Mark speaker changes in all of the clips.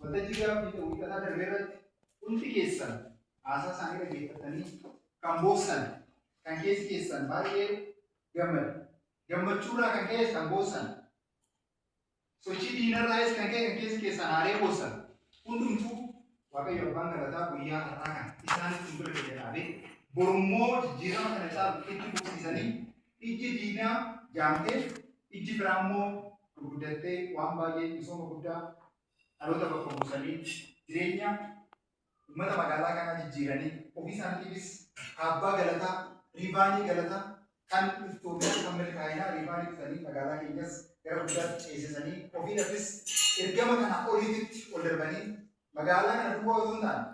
Speaker 1: waltajjii gaafa wiixataa darbe irratti hundi keessan haasaa isaanii dhaggeeffatanii kan boossan kan keessi keessan baay'ee gammachuudhaa kan keessi kan boossan sochii diinarraayis kan ka'e kan keessi keessan haaree boossan hundumtuu Waaqayyo abbaan galataa guyyaa har'aa kan isaanitti hin bira jedhaabee borummoo jijjiirama kana caalu itti fufsiisanii ijji diinaa jaamtee ijji biraa immoo gurguddattee waan baay'ee misooma guddaa dhaloota bakka buusanii jireenya uummata magaalaa kanaa jijjiiranii ofii isaaniitiifis abbaa galataa riivaanii galataa kan Itoophiyaa kan milkaa'inaa riivaanii dhufanii magaalaa keenyas gara guddaatti ceesisanii ofiidhaafis ergama kana oliititti ol darbanii magaalaa kana duwwaa osoo hin taane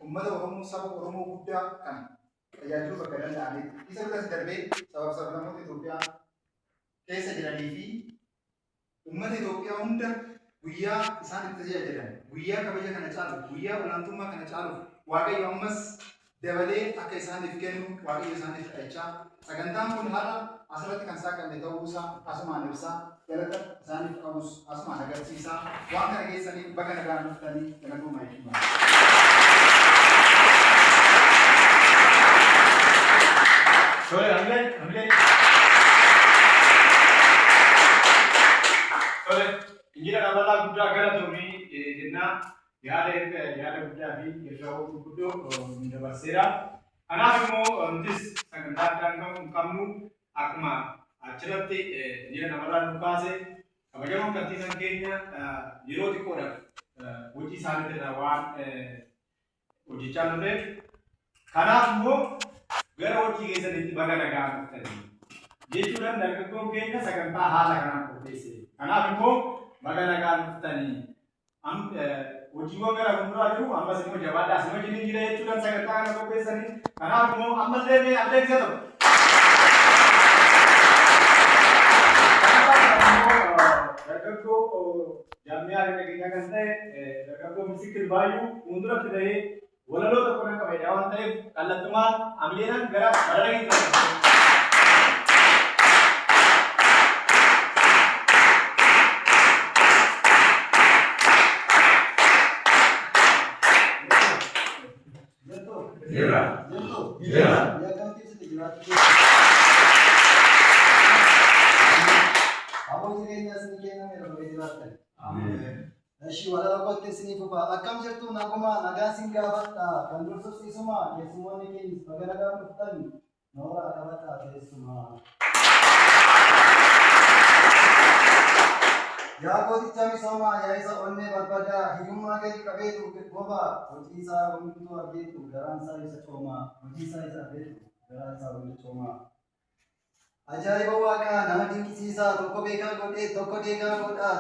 Speaker 1: uummata Oromoo saba Oromoo guddaa kan tajaajiluu bakka danda'anitti isa biratti darbee sabab sablammoota Itoophiyaa keessa jiranii fi uummata Itoophiyaa hunda guyyaa isaan itti tajaajilan guyyaa kabaja kana caalu guyyaa olaantummaa kana caalu Waaqayyo ammas dabalee akka isaaniif kennu Waaqayyo isaaniif kadhachaa sagantaan kun har'a asirratti kan saaqame ta'uusaa asumaan ibsaa galata isaaniif qabus asumaan agarsiisaa waan kana keessaniif baga nagaan dhuftanii galatooma jechuudha.
Speaker 2: Injira namoota guddaa gara turanii jennaa yaada guddaa fi yeroo gurguddoo dabarseera. Kanaaf immoo nutis sagantaa addaan kan qabnu akkuma achirratti injira namoota nu kaase kabajamoon kantiibaan keenya yeroo xiqqoodhaaf hojii isaaniitirra waan hojjechaa turreef kanaaf immoo gara hojii keessanitti baga nagaan dhuftanii jechuudhaan dargaggoon keenya sagantaa haala kanaan qopheesse. Kanaaf immoo baga nagaan dhuftanii hojiiwwan gara fuulduraa jiru ammas immoo jabaadhaa asii wajjin jira jechuudhaan sagantaa kana qopheessanii. Kanaaf immoo ammallee mee adeemsa tokko. Dargaggoo jaamiyyaa keenya kan ta'e dargaggoo Misikil Baay'uu fuulduratti ta'ee walaloo tokko kan qabedha waan ta'eef kallattumaan amileedhaan gara bararee
Speaker 3: Akkam jirtu naguma nagaan sin gaafadha kan dursusiisuma keessumoonni keenyis baga nagaan dhuftan noora qabadhaa keessuma. Yaa gooticha misoomaa yaa isa onnee barbaada hiyyummaa gadi qabeetu goba hojii isaa hunduu argeetu garaan isaa isa coomaa hojii isaa isa argeetu garaan isaa hundi coomaa. Ajaa'iba waaqaa nama dinqisiisaa tokko beekaa godhee tokko deegaa godhaa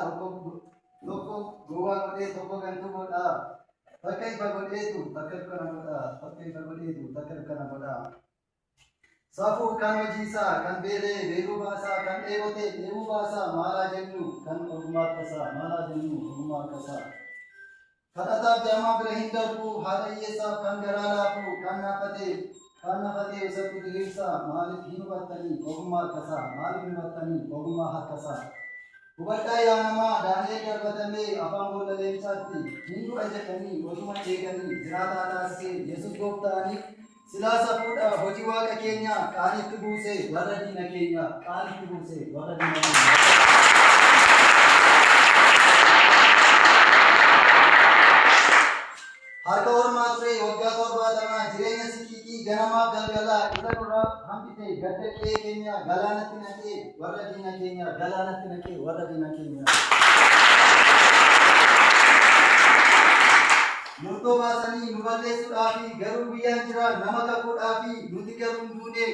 Speaker 3: tokko gowwaa godhee tokko gantuu godhaa takka ifa godheetu takka dukkana godhaa takka ifa godheetu takka dukkana godhaa. Safuu kan hojii isaa kan beelee beeluu baasaa kan dheebote dheebuu baasaa maalaa jennu kan ogummaa akkasaa maalaa jennu ogummaa akkasaa. Kadhataaf jaamaa bira hin darbu haadha hiyyeessaaf kan garaa laafu kan naafatee osatti diriirsaa maaliif hin hubattanii ogummaa akkasaa maaliif hin hubattanii ogummaa akkasaa. Hubadhaa yaa namaa daandii darbatamee afaan boolla leencaatti hin du'a jedhanii osuma eeganii jiraataa taasisee Yesuus gooftaaniif silaa safuudha hojii waaqa keenya qaalitti buusee warra diina keenya qaalitti buusee warra diina keenya. Harka ormaa ture waggaa 70 jireenya sikiikii ganamaaf galgalaa isa dura hambite gadda qe'ee keenya galaanatti naqee warra diina keenya galaanatti naqee warra diina keenya. Murtoo baasanii nu balleessuudhaafi garuu guyyaan jira nama kakuudhaafi nuti garuu hin duune.